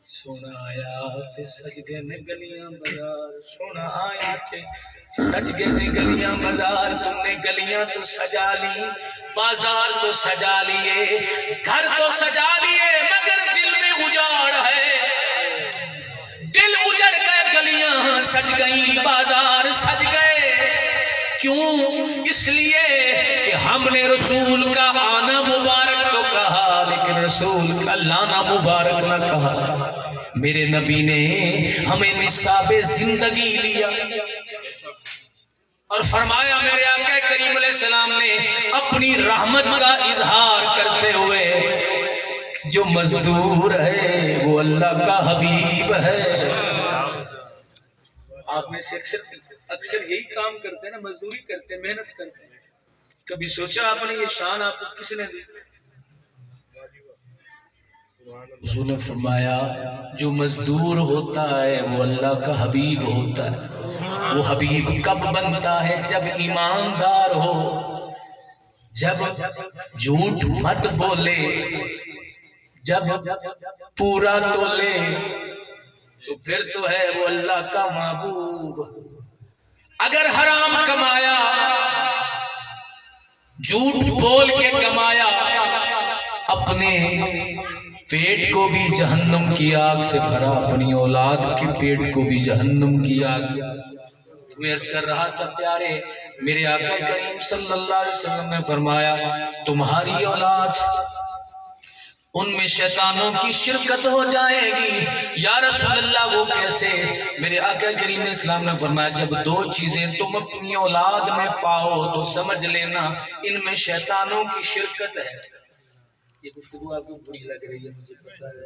سونا آیا تے سج گئے نے گلیاں بازار سونا آیا تے سج گئے نے گلیاں بازار تم نے گلیاں تو سجا لی بازار تو سجا لیے گھر تو سجا لیے مگر دل میں اجاڑ ہے دل اجڑ گئے گلیاں سج گئی بازار سج گئے کیوں اس لیے کہ ہم نے رسول کا آنا مبارک تو کہا لیکن رسول کا لانا مبارک نہ کہا میرے نبی نے ہمیں نصاب زندگی لیا اور فرمایا میرے آقا کریم علیہ السلام نے اپنی رحمت کا اظہار کرتے ہوئے جو مزدور ہے وہ اللہ کا حبیب ہے آپ میں سے اکثر یہی کام کرتے ہیں نا مزدوری کرتے ہیں محنت کرتے ہیں کبھی سوچا آپ نے یہ شان آپ کو کس نے دی حضور نے فرمایا جو مزدور ہوتا ہے وہ اللہ کا حبیب ہوتا ہے وہ حبیب کب بنتا ہے جب ایماندار ہو جب جھوٹ مت بولے جب پورا تولے تو پھر تو ہے وہ اللہ کا محبوب اگر حرام کمایا جھوٹ بول کے کمایا اپنے پیٹ کو بھی جہنم کی آگ سے بھرا اپنی اولاد کے پیٹ کو بھی جہنم کی آگ میں عرض کر رہا تھا پیارے میرے آقا کریم صلی اللہ علیہ وسلم نے فرمایا تمہاری اولاد ان میں شیطانوں کی شرکت ہو جائے گی یا رسول اللہ وہ کیسے میرے آقا کریم اسلام نے فرمایا جب دو چیزیں تم اپنی اولاد میں پاؤ تو سمجھ لینا ان میں شیطانوں کی شرکت ہے یہ گفتگو آپ کو بری لگ رہی ہے مجھے پتا ہے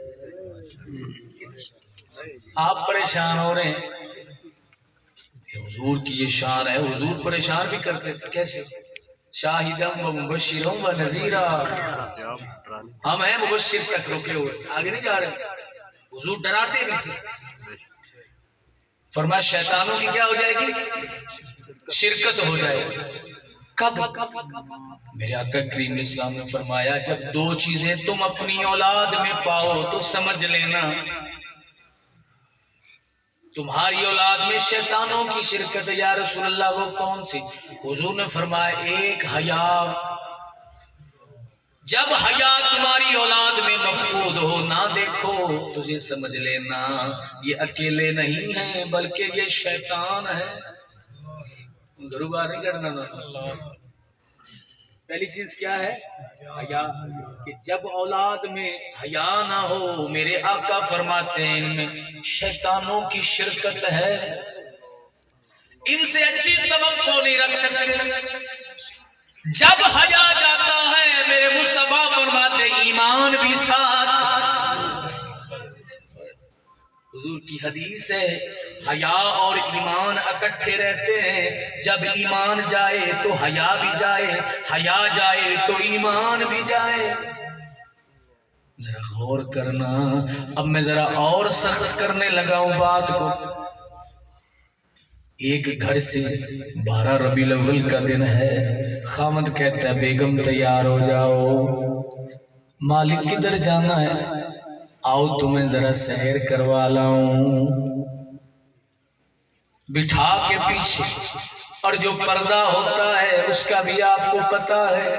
آپ پریشان ہو رہے ہیں حضور کی یہ شان ہے حضور پریشان بھی کرتے تھے کیسے شاہدم و مبشروں و نذیرہ ہم ہیں مبشر تک رکے ہوئے آگے نہیں جا رہے حضور ڈراتے بھی تھے فرمایا شیطانوں کی کیا ہو جائے گی شرکت ہو جائے گی کب میرے آقا کریم اسلام نے فرمایا جب دو چیزیں تم اپنی اولاد میں پاؤ تو سمجھ لینا تمہاری اولاد میں شیطانوں کی شرکت یا رسول اللہ وہ کون سی حضور نے فرمایا ایک حیا جب حیا تمہاری اولاد میں مفقود ہو نہ دیکھو تجھے سمجھ لینا یہ اکیلے نہیں ہیں بلکہ یہ شیطان ہے دروبار نہیں کرنا نا پہلی چیز کیا ہے حیا کہ جب اولاد میں حیا نہ ہو میرے آقا فرماتے ہیں ان میں شیطانوں کی شرکت ہے ان سے اچھی توقع نہیں رکھ سکتے جب حیا جاتا ہے میرے مصطفیٰ فرماتے ایمان بھی ساتھ حضور کی حدیث ہے حیا اور ایمان اکٹھے رہتے ہیں جب ایمان جائے تو حیا بھی جائے حیا جائے تو ایمان بھی جائے ذرا غور کرنا اب میں ذرا اور سخت کرنے لگا ہوں بات کو ایک گھر سے 12 ربیع الاول کا دن ہے خاوند کہتا ہے بیگم تیار ہو جاؤ مالک کدھر جانا ہے آؤ تمہیں ذرا سحر کروا لاؤں بٹھا کے پیچھے اور جو پردہ ہوتا ہے اس کا بھی آپ کو پتا ہے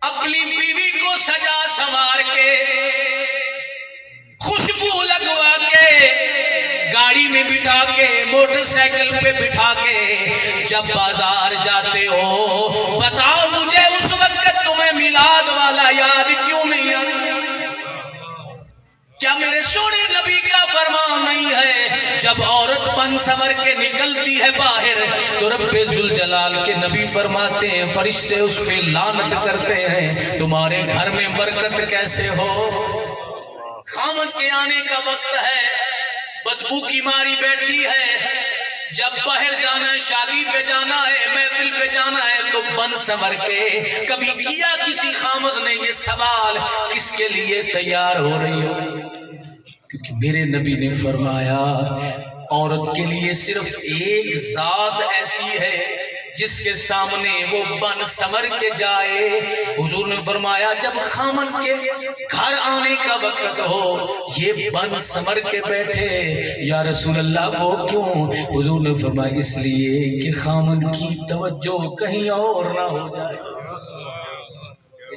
اپنی بیوی کو سجا سنوار کے خوشبو لگوا کے گاڑی میں بٹھا کے موٹر سائیکل پہ بٹھا کے جب بازار جاتے ہو بتاؤ مجھے اس وقت تمہیں میلاد والا یاد کیوں نہیں آتا کیا میرے سونے نبی کا فرمان نہیں ہے جب عورت پن سنور کے نکلتی ہے باہر تو رب ذوالجلال کے نبی فرماتے ہیں فرشتے اس پہ لعنت کرتے ہیں تمہارے گھر میں برکت کیسے ہو خامد کے آنے کا وقت ہے بدبو کی ماری بیٹھی ہے جب باہر جانا ہے شادی پہ جانا ہے محفل پہ جانا ہے تو بن سنور کے کبھی کیا کسی خامد نے یہ سوال کس کے لیے تیار ہو رہی ہو کیونکہ میرے نبی نے فرمایا عورت کے لیے صرف ایک ذات ایسی ہے جس کے سامنے وہ بن سمر کے جائے. حضور نے فرمایا جب خامن کے گھر آنے کا وقت ہو یہ بن سمر کے بیٹھے. یا رسول اللہ وہ کیوں؟ حضور نے فرمایا اس لیے کہ خامن کی توجہ کہیں اور نہ ہو جائے.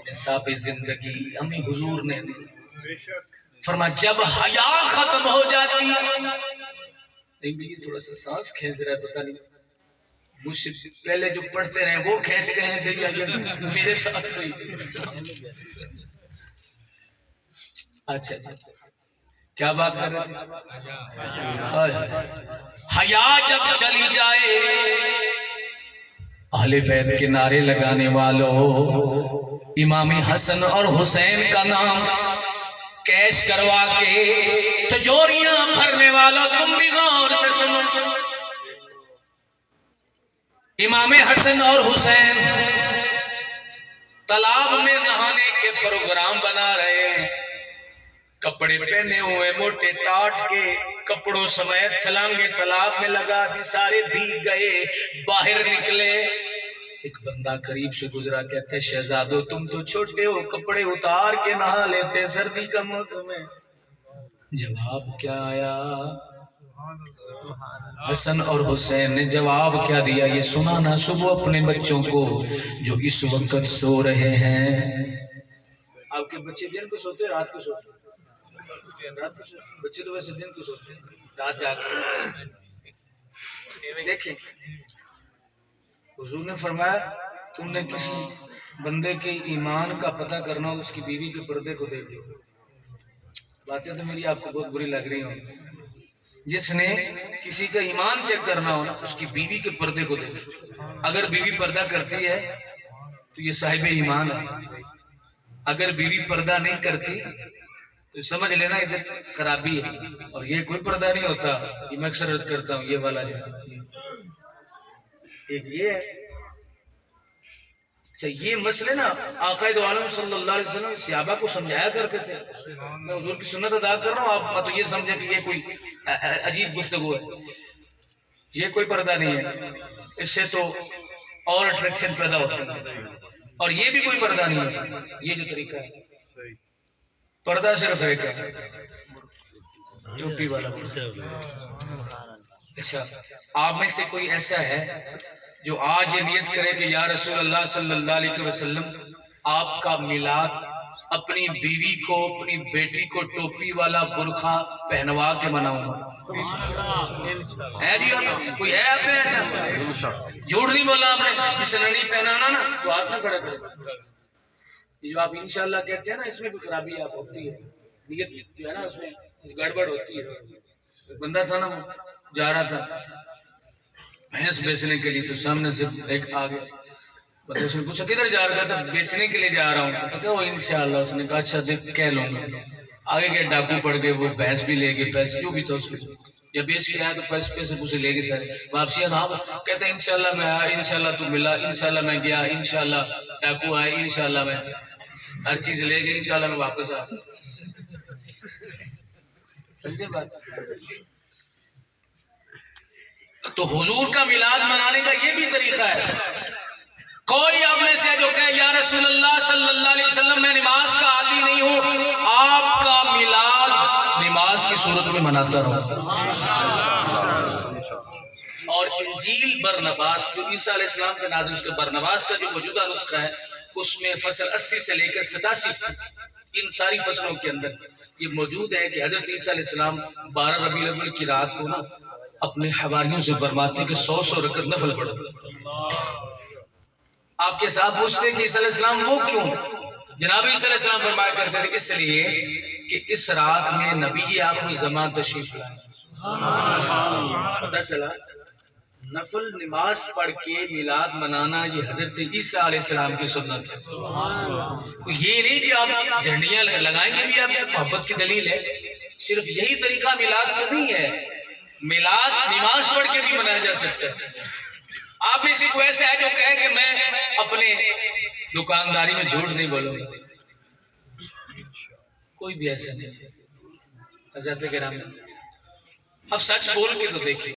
حساب زندگی ہمیں حضور نے فرمایا جب حیا ختم ہو جاتی ہے. نہیں بھی تھوڑا سا سانس کھینچ رہا ہے، پتہ نہیں مجھ سے پہلے جو پڑھتے رہے وہ کھینچ کہیں سے کیا میرے ساتھ کوئی. اچھا کیا بات کر رہے تھے؟ حیا جب چلی جائے اہل بیت کے نعرے لگانے والوں امام حسن اور حسین کا نام کیش کروا کے تجوریاں بھرنے والوں تم بھی غور سے سنو. امام حسن اور حسین تالاب میں نہانے کے پروگرام بنا رہے ہیں. کپڑے پہنے ہوئے موٹے ٹاٹ کے کپڑوں سمیت چھلانگے تالاب میں لگا دی. سارے بھیگ گئے. باہر نکلے ایک بندہ قریب سے گزرا، کہتے شہزادو تم تو چھوٹے ہو کپڑے اتار کے نہا لیتے سردی کا موسم ہے. جواب کیا آیا؟ حسن اور حسین نے جواب کیا دیا یہ سنانا صبح اپنے بچوں کو جو اس وقت سو رہے ہیں. آپ کے بچے دن کو سوتے ہیں رات کو سوتے ہیں؟ رات کو سوتے. بچے تو ویسے دن کو سوتے ہیں، رات جاگتے ہیں. دیکھیں حضور نے فرمایا تم نے کسی بندے کے ایمان کا پتہ کرنا ہو اس کی بیوی کے پردے کو دیکھ لو. باتیں تو میری آپ کو بہت بری لگ رہی ہوں. جس نے کسی کا ایمان چیک کرنا ہو اس کی بیوی کے پردے کو دیکھ. اگر بیوی پردہ کرتی ہے تو یہ صاحب ایمان ہے. اگر بیوی پردہ نہیں کرتی تو سمجھ لینا ادھر خرابی ہے. اور یہ کوئی پردہ نہیں ہوتا، یہ میں اکثر عرض کرتا ہوں، یہ والا جو ایک یہ ہے. اچھا یہ مسئلے نا آقا دو عالم صلی اللہ علیہ وسلم صحابہ کو سمجھایا کرتے تھے. میں حضور کی سنت ادا کر رہا ہوں، آپ تو یہ سمجھیں کہ یہ کوئی عجیب گفتگو ہے. یہ کوئی پردہ نہیں ہے، اس سے تو اور اٹریکشن پیدا ہوتا ہے. اور یہ بھی کوئی پردہ نہیں ہے. یہ جو طریقہ ہے پردہ صرف ایک ہے، ٹوپی والا. اچھا آپ میں سے کوئی ایسا ہے جو آج یہ نیت کرے کہ یا رسول اللہ صلی اللہ علیہ وسلم آپ کا میلاد اپنی بیوی کو اپنی بیٹی کو ٹوپی والا برقع پہنوا کے مناؤں گا؟ ہے جی کوئی ہے آپ میں ایسا؟ جھوٹ نہیں بولا آپ نے. جس نے نہیں پہنانا نا تو ہاتھ میں کھڑا کرے. جو آپ انشاءاللہ کہتے ہیں نا اس میں بھی خرابی آپ ہوتی ہے. نیت جو ہے نا اس میں گڑبڑ ہوتی ہے. بندہ تھا نا جا رہا تھا بھینس بیچنے کے لیے تو سامنے سے ایک آگے بندے اس نے پوچھا کدھر جا رہا تھا؟ بیچنے کے لیے جا رہا ہوں. تو کہ وہ انشاءاللہ اس نے کہا اچھا دیکھ کہہ لوں گا. آگے گئے ڈاکو پڑ گئے، وہ بھینس بھی لے گئے، پیسے جو بھی تھا اس کے یا بیچ کے آیا تو پیسے پوسے لے گئے سارے. واپسی آنا کہتے ہیں انشاءاللہ میں آیا، انشاءاللہ تو ملا، انشاءاللہ میں گیا، انشاءاللہ ڈاکو آئے، انشاءاللہ میں ہر چیز لے گئے، انشاءاللہ میں واپس آ. سمجھے بات؟ تو حضور کا میلاد منانے کا یہ بھی طریقہ ہے. کوئی آپ میں سے جو کہے یا رسول اللہ صلی اللہ علیہ وسلم میں نماز کا عادی نہیں ہوں، آپ کا میلاد نماز کی صورت میں مناتا رہوں. اور انجیل برنباس جو عیسیٰ علیہ السلام کے نازل اس کے برنباس کا جو موجودہ نسخہ ہے اس میں فصل 80 سے لے کر 87 ان ساری فصلوں کے اندر یہ موجود ہے کہ حضرت عیسیٰ علیہ السلام 12 ربیع الاول کی رات کو نا اپنے حواریوں سے فرماتے کہ 100 رکعت نفل پڑھو. آپ کے ساتھ پوچھتے کہ عیسیٰ علیہ السلام وہ کیوں؟ جناب عیسیٰ علیہ السلام فرمایا کرتے تھے اس لیے کہ اس رات میں نبی آخر زمان تشریف لائے. پتہ چلا نفل نماز پڑھ کے میلاد منانا یہ حضرت عیسیٰ علیہ السلام کی سنت ہے. یہ نہیں کہ آپ جھنڈیاں لگائیں گے بھی آپ محبت کی دلیل ہے. صرف یہی طریقہ میلاد کا نہیں ہے. میلاد نماز پڑھ کے بھی منایا جا سکتا ہے. آپ میں سے کوئی ایسا ہے جو کہے کہ میں اپنے دکانداری میں جھوٹ نہیں بولوں گا؟ کوئی بھی ایسا نہیں. حضرت کرام اب سچ بول کے تو دیکھیں.